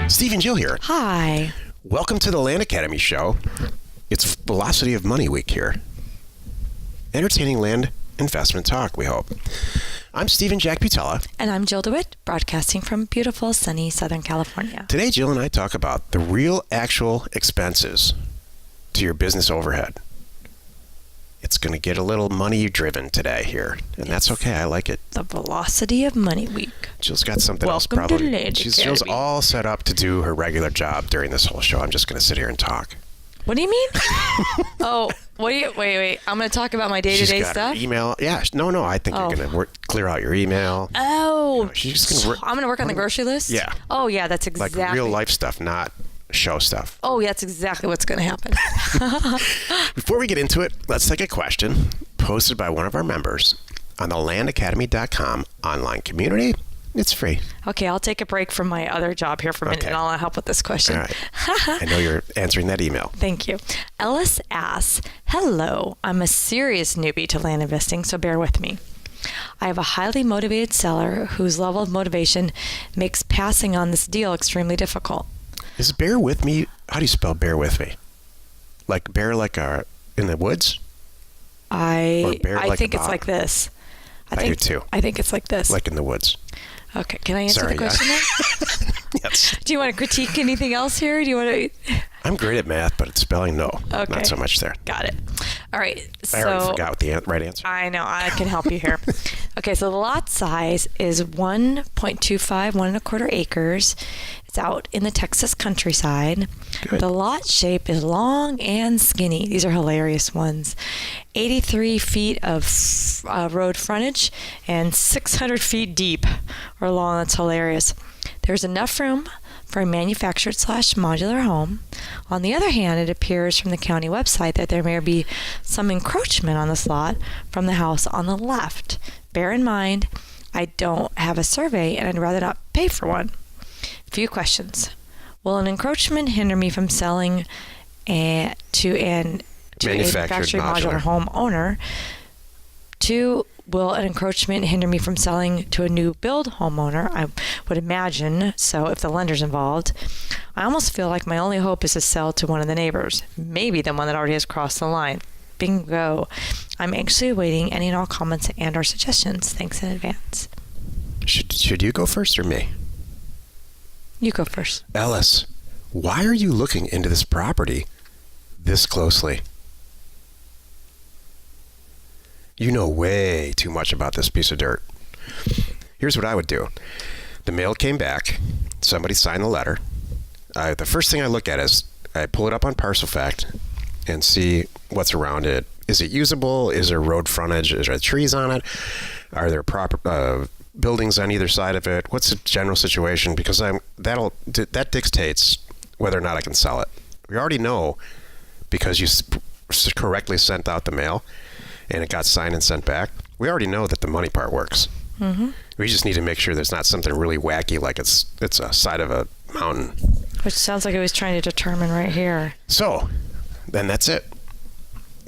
Steve and Jill here. Hi. Welcome to the Land Academy show. It's Velocity of Money Week here. Entertaining land investment talk, we hope. I'm Steve and Jack Butella. And I'm Jill DeWitt, broadcasting from beautiful, sunny Southern California. Today, Jill and I talk about the real, actual expenses to your business overhead. It's going to get a little money-driven today here, and that's okay. I like it. The Velocity of Money Week. Jill's got something else Welcome probably. to Land Jill's Academy. all set up to do her regular job during this whole show. I'm just going to sit here and talk. What do you mean? Wait. I'm going to talk about my day-to-day She's got stuff? her email. Yeah, no. I think you're going to clear out your email. Oh. She's just going to I'm going to work on the grocery list? Yeah. Oh, yeah, that's exactly. Like real life stuff, not show stuff. Oh, yeah, that's exactly what's going to happen. Before we get into it, let's take a question posted by one of our members on the landacademy.com online community. It's free. Okay, I'll take a break from my other job here for a minute, Okay. and I'll help with this question. All right. I know you're answering that email. Thank you. Ellis asks, hello, I'm a serious newbie to land investing, so bear with me. I have a highly motivated seller whose level of motivation makes passing on this deal extremely difficult. Is bear with me? How do you spell bear with me? Like bear like in the woods? Or bear I like think a it's dog? like this. I do too. I think it's like this. Like in the woods. Okay, can I answer Sorry, the question now? Yes. Do you want to critique anything else here? Do you want to? I'm great at math, but at spelling, no. Okay. Not so much there. Got it. All right. I already forgot what the right answer. I know. I can help you here. Okay, so the lot size is 1.25, 1.25 acres. It's out in the Texas countryside. Good. The lot shape is long and skinny. These are hilarious ones. 83 feet of road frontage and 600 feet deep or long. That's hilarious. There's enough room for a manufactured/modular home. On the other hand, it appears from the county website that there may be some encroachment on this lot from the house on the left. Bear in mind, I don't have a survey and I'd rather not pay for one. Few questions. Will an encroachment hinder me from selling to a manufactured modular home owner? 2, will an encroachment hinder me from selling to a new build homeowner? I would imagine so if the lender's involved. I almost feel like my only hope is to sell to one of the neighbors, maybe the one that already has crossed the line. Bingo. I'm anxiously awaiting any and all comments and or suggestions. Thanks in advance. Should you go first or me? You go first. Ellis, why are you looking into this property this closely? You know way too much about this piece of dirt. Here's what I would do. The mail came back. Somebody signed the letter. The first thing I look at is I pull it up on ParcelFact and see what's around it. Is it usable? Is there road frontage? Is there trees on it? Are there proper buildings on either side of it? What's the general situation? Because that dictates whether or not I can sell it. We already know because you correctly sent out the mail and it got signed and sent back. We already know that the money part works. Mm-hmm. We just need to make sure there's not something really wacky like it's a side of a mountain. Which sounds like it was trying to determine right here. So then that's it.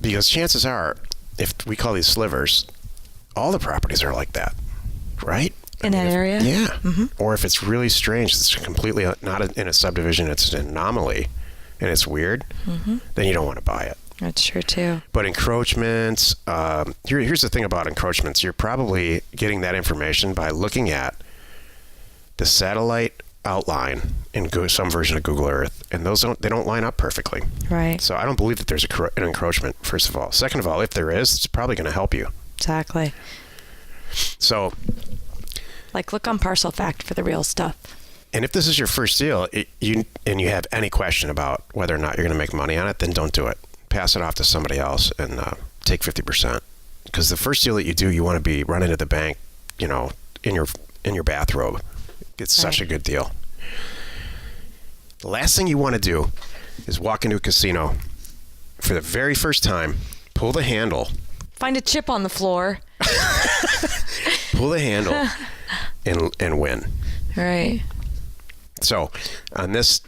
Because chances are, if we call these slivers, all the properties are like that. Right? In that area? Yeah. Mm-hmm. Or if it's really strange, it's completely not in a subdivision, it's an anomaly, and it's weird, then you don't want to buy it. That's true, too. But encroachments, here's the thing about encroachments. You're probably getting that information by looking at the satellite outline in some version of Google Earth, and they don't line up perfectly. Right. So I don't believe that there's an encroachment, first of all. Second of all, if there is, it's probably going to help you. Exactly. So, like, look on ParcelFact for the real stuff. and if this is your first deal, you have any question about whether or not you're going to make money on it, then don't do it. Pass it off to somebody else and take 50%. Because the first deal that you do, you want to be running to the bank, in your bathrobe. It's such a good deal. The last thing you want to do is walk into a casino for the very first time, pull the handle. Find a chip on the floor. Pull the handle and win. Right. So on this,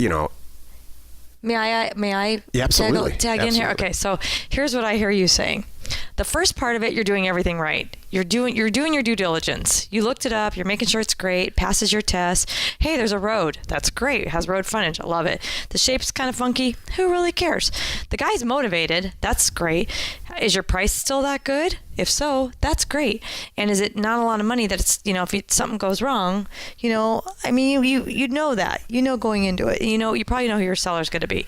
May I Yeah, absolutely. tag in here? Okay, so here's what I hear you saying. The first part of it, you're doing everything right. You're doing your due diligence. You looked it up. You're making sure it's great. Passes your test. Hey, there's a road. That's great. It has road frontage. I love it. The shape's kind of funky. Who really cares? The guy's motivated. That's great. Is your price still that good? If so, that's great. And is it not a lot of money that it's, if something goes wrong, I mean, you know that. Going into it. You probably know who your seller's going to be.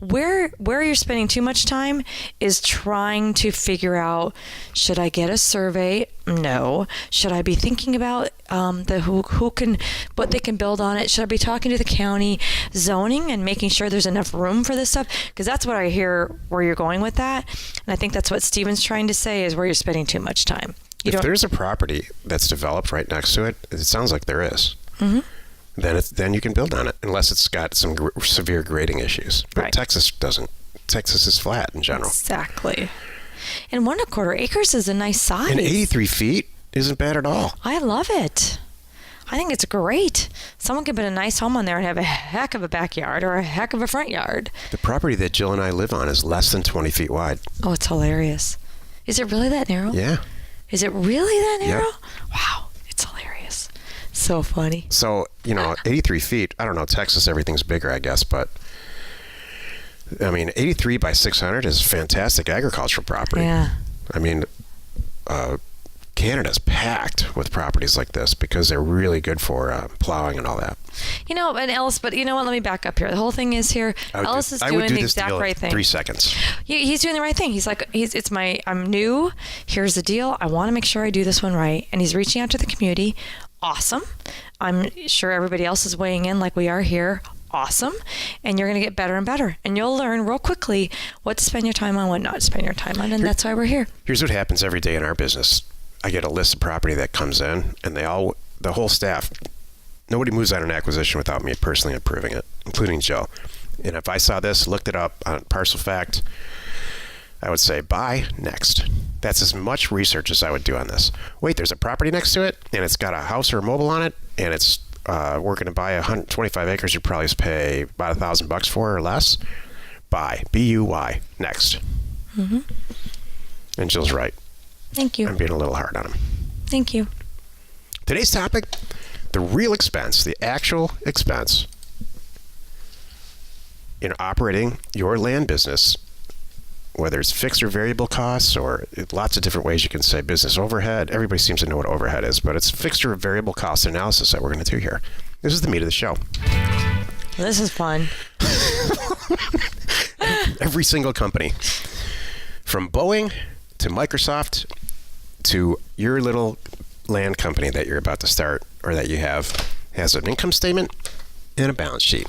Where you're spending too much time is trying to figure out, should I get a survey? No. Should I be thinking about what they can build on it? Should I be talking to the county, zoning, and making sure there's enough room for this stuff? Because that's what I hear where you're going with that. And I think that's what Steven's trying to say, is where you're spending too much time. If there's a property that's developed right next to it, it sounds like there is. Mm-hmm. Then you can build on it, unless it's got some severe grading issues. But Right. Texas doesn't. Texas is flat in general. Exactly. And 1.25 acres is a nice size. And 83 feet isn't bad at all. I love it. I think it's great. Someone could put a nice home on there and have a heck of a backyard or a heck of a front yard. The property that Jill and I live on is less than 20 feet wide. Oh, it's hilarious. Is it really that narrow? Yeah. Is it really that narrow? Yep. Wow, it's hilarious. So funny. So, 83 feet, I don't know, Texas, everything's bigger, I guess, but 83 by 600 is fantastic agricultural property. Yeah. I mean, Canada's packed with properties like this because they're really good for plowing and all that. And Ellis, but you know what? Let me back up here. The whole thing is here. Ellis is doing the exact right thing. 3 seconds. He's doing the right thing. He's like, I'm new. Here's the deal. I want to make sure I do this one right. And he's reaching out to the community. Awesome. I'm sure everybody else is weighing in like we are here. Awesome. And you're going to get better and better. And you'll learn real quickly what to spend your time on, what not to spend your time on. And that's why we're here. Here's what happens every day in our business. I get a list of property that comes in, and the whole staff, nobody moves on an acquisition without me personally approving it, including Joe. And if I saw this, looked it up on Parcel Fact, I would say, buy, next. That's as much research as I would do on this. Wait, there's a property next to it, and it's got a house or a mobile on it, and it's we're going to buy 125 acres. You probably pay about $1,000 for or less. Buy, B-U-Y, next. Mm-hmm. And Jill's right. Thank you. I'm being a little hard on him. Thank you. Today's topic, the real expense, the actual expense in operating your land business, whether it's fixed or variable costs, or lots of different ways you can say business overhead. Everybody seems to know what overhead is, but it's fixed or variable cost analysis that we're going to do here. This is the meat of the show. This is fun. Every single company, from Boeing to Microsoft to your little land company that you're about to start or that you have, has an income statement and a balance sheet.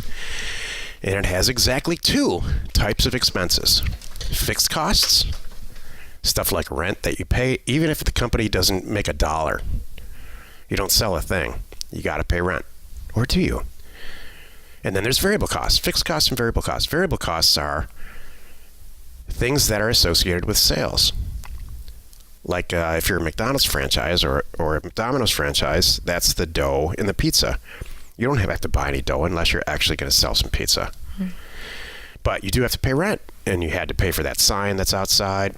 And it has exactly 2 types of expenses. Fixed costs, stuff like rent that you pay, even if the company doesn't make a dollar. You don't sell a thing. You got to pay rent. Or do you? And then there's variable costs, fixed costs and variable costs. Variable costs are things that are associated with sales. Like if you're a McDonald's franchise or a Domino's franchise, that's the dough in the pizza. You don't have to buy any dough unless you're actually going to sell some pizza. Mm-hmm. But you do have to pay rent, and you had to pay for that sign that's outside.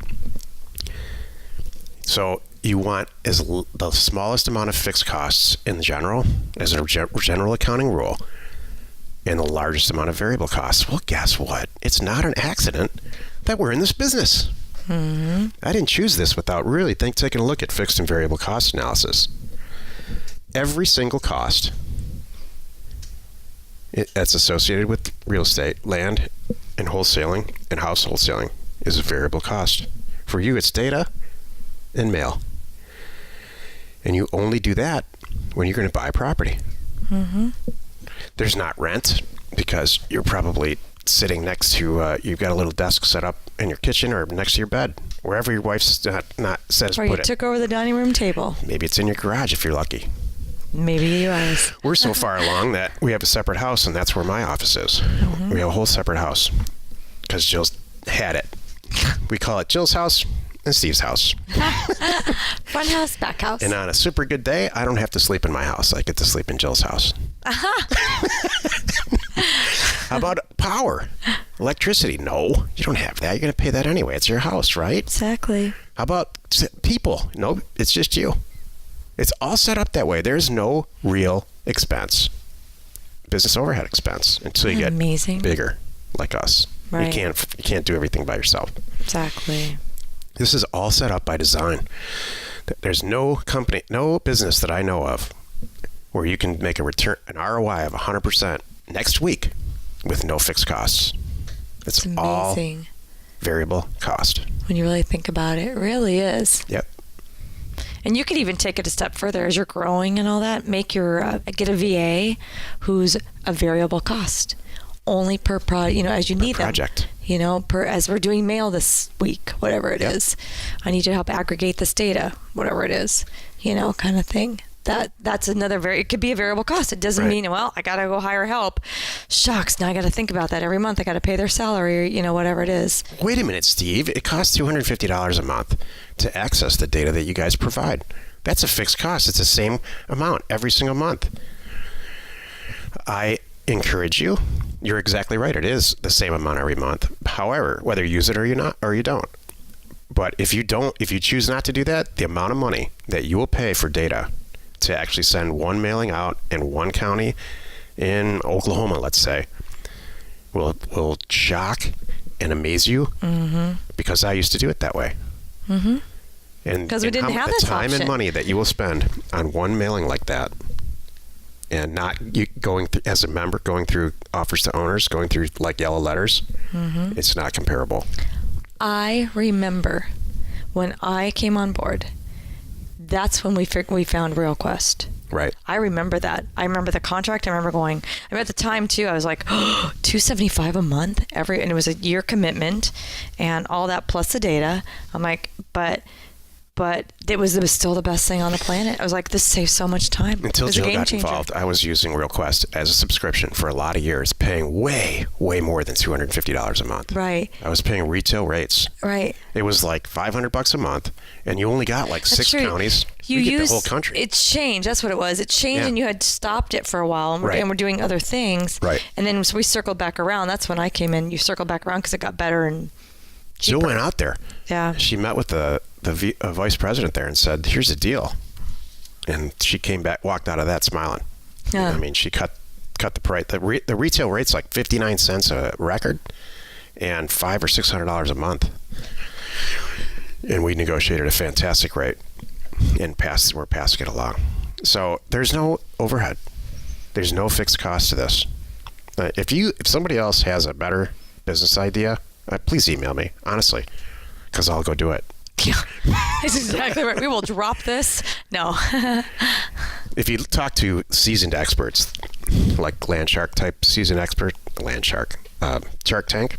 So you want the smallest amount of fixed costs in general, as a general accounting rule, and the largest amount of variable costs. Well, guess what? It's not an accident that we're in this business. Mm-hmm. I didn't choose this without really taking a look at fixed and variable cost analysis. Every single cost that's associated with real estate, land, and wholesaling, and house wholesaling is a variable cost. For you, it's data and mail. And you only do that when you're going to buy property. Mm-hmm. There's not rent because you're probably sitting next to, you've got a little desk set up in your kitchen or next to your bed, wherever your wife's not says or put it. Or you took over the dining room table. Maybe it's in your garage if you're lucky. Maybe you was. We're so far along that we have a separate house, and that's where my office is. Mm-hmm. We have a whole separate house because Jill's had it. We call it Jill's house and Steve's house. Front house, back house. And on a super good day, I don't have to sleep in my house. I get to sleep in Jill's house. How about power? Electricity? No, you don't have that. You're going to pay that anyway. It's your house, right? Exactly. How about people? No, it's just you. It's all set up that way. There's no real expense, business overhead expense, until you get bigger like us. Right. You can't do everything by yourself. Exactly. This is all set up by design. There's no company, no business that I know of where you can make an ROI of 100% next week with no fixed costs. It's all variable cost. When you really think about it, it really is. Yep. And you could even take it a step further as you're growing and all that. Make get a VA who's a variable cost, only per project. As you need project. them. As we're doing mail this week, whatever it is. I need you to help aggregate this data, whatever it is. Kind of thing. That's another it could be a variable cost. It doesn't mean, well, I got to go hire help. Shucks, now I got to think about that every month. I got to pay their salary, whatever it is. Wait a minute, Steve. It costs $250 a month to access the data that you guys provide. That's a fixed cost. It's the same amount every single month. I encourage you. You're exactly right. It is the same amount every month. However, whether you use it or you don't. But if you choose not to do that, the amount of money that you will pay for data to actually send one mailing out in one county in Oklahoma, let's say, will shock and amaze you. Mm-hmm. Because I used to do it that way. Mm-hmm. And because we didn't have the this time option. And money that you will spend on one mailing like that, and not you going as a member going through offers to owners, going through like yellow letters, it's not comparable. I remember when I came on board. That's when we found RealQuest. Right. I remember that. I remember the contract. I remember at the time too, I was like, $275 a month and it was a year commitment and all that plus the data. I'm like, but it was still the best thing on the planet. I was like, this saves so much time. Until Jill got involved, I was using RealQuest as a subscription for a lot of years, paying way, way more than $250 a month. Right. I was paying retail rates. Right. It was like $500 a month, and you only got like six counties. You get the whole country. It changed. That's what it was. It changed, and you had stopped it for a while, and we're doing other things. Right. And then we circled back around. That's when I came in. You circled back around because it got better and cheaper. Jill went out there. Yeah. She met with the vice president there and said, "Here's the deal," and she came back, walked out of that smiling. Yeah. I mean, she cut the price. The retail rate's like 59 cents a record, and $500 or $600 a month. And we negotiated a fantastic rate, and we're passing it along. So there's no overhead. There's no fixed cost to this. If somebody else has a better business idea, please email me, honestly, because I'll go do it. Yeah, that's exactly right. We will drop this. No. If you talk to seasoned experts, like Land Shark type seasoned expert, Shark Tank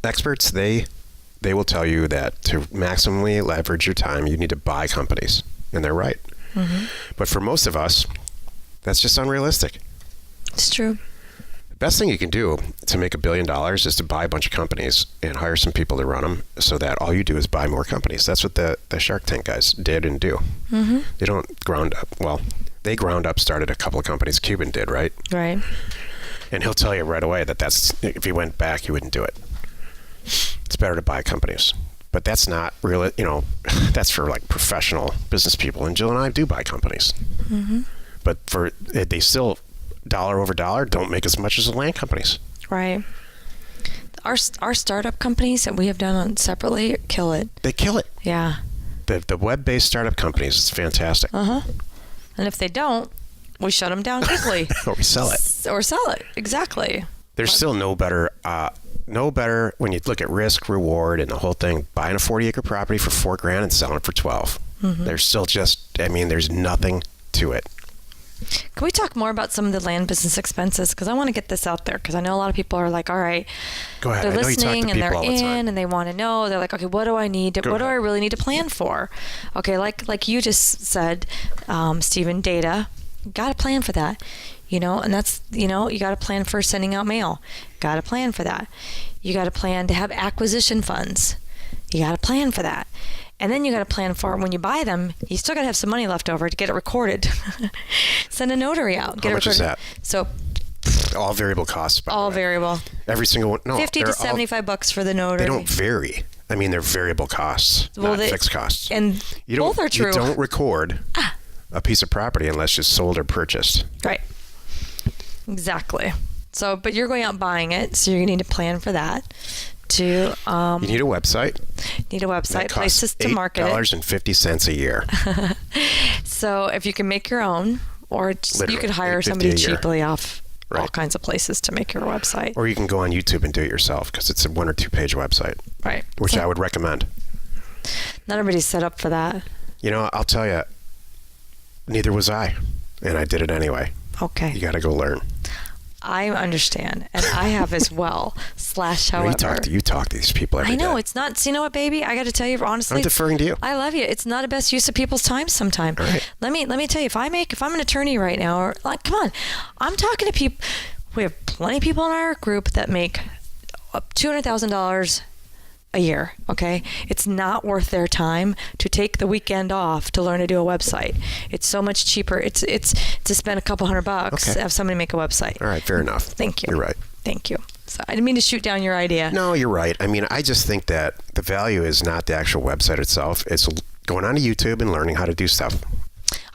experts, they will tell you that to maximally leverage your time, you need to buy companies, and they're right. Mm-hmm. But for most of us, that's just unrealistic. It's true. The best thing you can do to make $1 billion is to buy a bunch of companies and hire some people to run them, so that all you do is buy more companies. That's what the Shark Tank guys did and do. Mm-hmm. They don't ground up. Well, they ground up, started a couple of companies. Cuban did, right? Right. And he'll tell you right away that's if he went back, he wouldn't do it. It's better to buy companies. But that's not really, that's for like professional business people. And Jill and I do buy companies. Mm-hmm. But they still, dollar over dollar, don't make as much as the land companies. Right. Our startup companies that we have done separately kill it. They kill it. Yeah. The web-based startup companies, it's fantastic. Uh-huh. And if they don't, we shut them down quickly. Or we sell it. Or sell it. Exactly. There's still no better when you look at risk, reward, and the whole thing, buying a 40-acre property for $4,000 and selling it for $12,000. Mm-hmm. There's still there's nothing to it. Can we talk more about some of the land business expenses? Because I want to get this out there, because I know a lot of people are like, all right, go ahead. They're listening and they're in and they want to know. They're like, okay, what do I need? What do I really need to plan for? Okay, like you just said, Stephen, data, got to plan for that. And that's, you got to plan for sending out mail. Got to plan for that. You got to plan to have acquisition funds. You got to plan for that. And then you got to plan for when you buy them, you still got to have some money left over to get it recorded. Send a notary out. How much is that? So all variable costs. All variable. Every single one. No, $50 to $75 for the notary. They don't vary. I mean, they're variable costs, not fixed costs. And both are true. You don't record a piece of property unless it's sold or purchased. Right. Exactly. So, but you're going out buying it, so you're going to need to plan for that. You need a website. Places to market it. $8.50 a year. So if you can make your own, or you could hire somebody cheaply off all kinds of places to make your website. Or you can go on YouTube and do it yourself because it's a 1 or 2 page website. Right. Which I would recommend. Not everybody's set up for that. You know, I'll tell you, neither was I. And I did it anyway. Okay. You got to go learn. I understand, and I have as well. However, you talk to these people every day. I know it's not. So you know what, baby? I got to tell you honestly. I'm deferring to you. I love you. It's not the best use of people's time sometimes. Right. Let me tell you. If I'm an attorney right now, or like, come on, I'm talking to people. We have plenty of people in our group that make $200,000 a year. Okay, it's not worth their time to take the weekend off to learn to do a website. It's so much cheaper. It's to spend a couple $100 to have somebody make a website. All right, fair enough. Thank you. You're right. Thank you. So I didn't mean to shoot down your idea. No, you're right. I mean, I just think that the value is not the actual website itself. It's going on to YouTube and learning how to do stuff.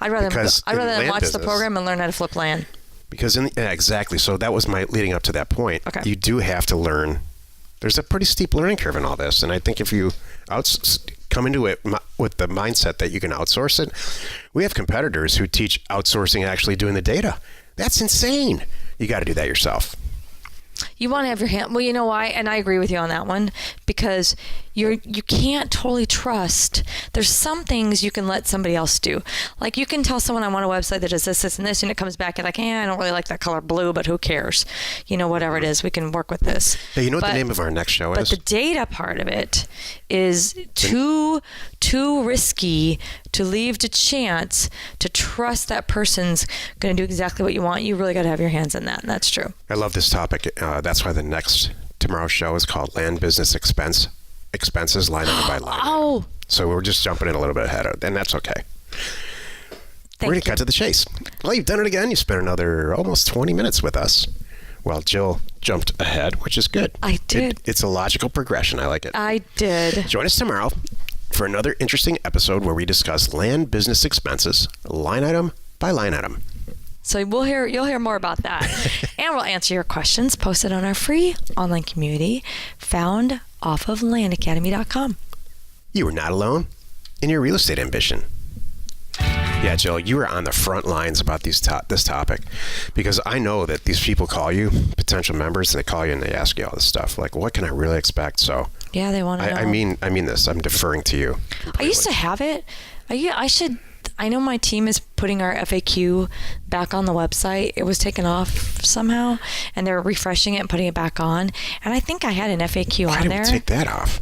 I'd rather than watch the program and learn how to flip land. Because exactly. So that was my leading up to that point. Okay. You do have to learn. There's a pretty steep learning curve in all this, and I think if you come into it with the mindset that you can outsource it, we have competitors who teach outsourcing actually doing the data. That's insane. You got to do that yourself. You want to have your hand. Well, you know why, and I agree with you on that one, because you can't totally trust. There's some things you can let somebody else do. Like you can tell someone I want a website that does this, this, and this, and it comes back and like, I don't really like that color blue, but who cares? You know, whatever it is, we can work with this. Hey, you know what the name of our next show is? But the data part of it is too risky to leave to chance to trust that person's going to do exactly what you want. You really got to have your hands in that, and that's true. I love this topic. That's why tomorrow's show is called Land Business Expenses Line Item by Line. Oh. So we're just jumping in a little bit ahead, and that's okay. We're going to cut to the chase. Well, you've done it again. You spent another almost 20 minutes with us. Well, Jill jumped ahead, which is good. I did. It's a logical progression. I like it. I did. Join us tomorrow for another interesting episode where we discuss land business expenses, line item by line item. So you'll hear more about that. And we'll answer your questions posted on our free online community found off of landacademy.com. You are not alone in your real estate ambition. Yeah, Jill, you are on the front lines about this topic because I know that these people call you, potential members, and they call you and they ask you all this stuff. Like, what can I really expect? So yeah, they want to know. I mean this. I'm deferring to you completely. I used to have it. I know my team is putting our FAQ back on the website. It was taken off somehow, and they're refreshing it and putting it back on. And I think I had an FAQ on there. Why did we take that off?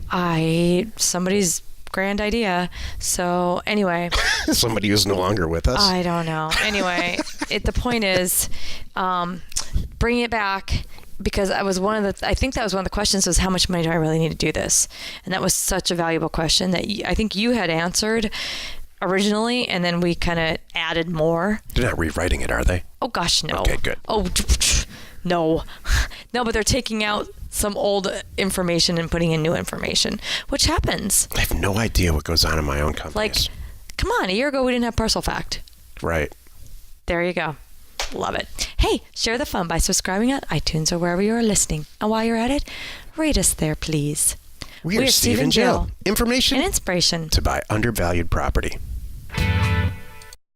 Somebody's grand idea. So anyway, somebody who's no longer with us. I don't know. Anyway, the point is, bringing it back. Because I think that was one of the questions was how much money do I really need to do this? And that was such a valuable question that I think you had answered originally, and then we kind of added more. They're not rewriting it, are they? Oh gosh, no. Okay, good. Oh, no. No, but they're taking out some old information and putting in new information, which happens. I have no idea what goes on in my own companies. Like, come on, a year ago we didn't have Parcel Fact. Right. There you go. Love it. Hey, share the fun by subscribing on iTunes or wherever you are listening. And while you're at it, rate us there, please. We are Steve and Jill. Information and inspiration to buy undervalued property.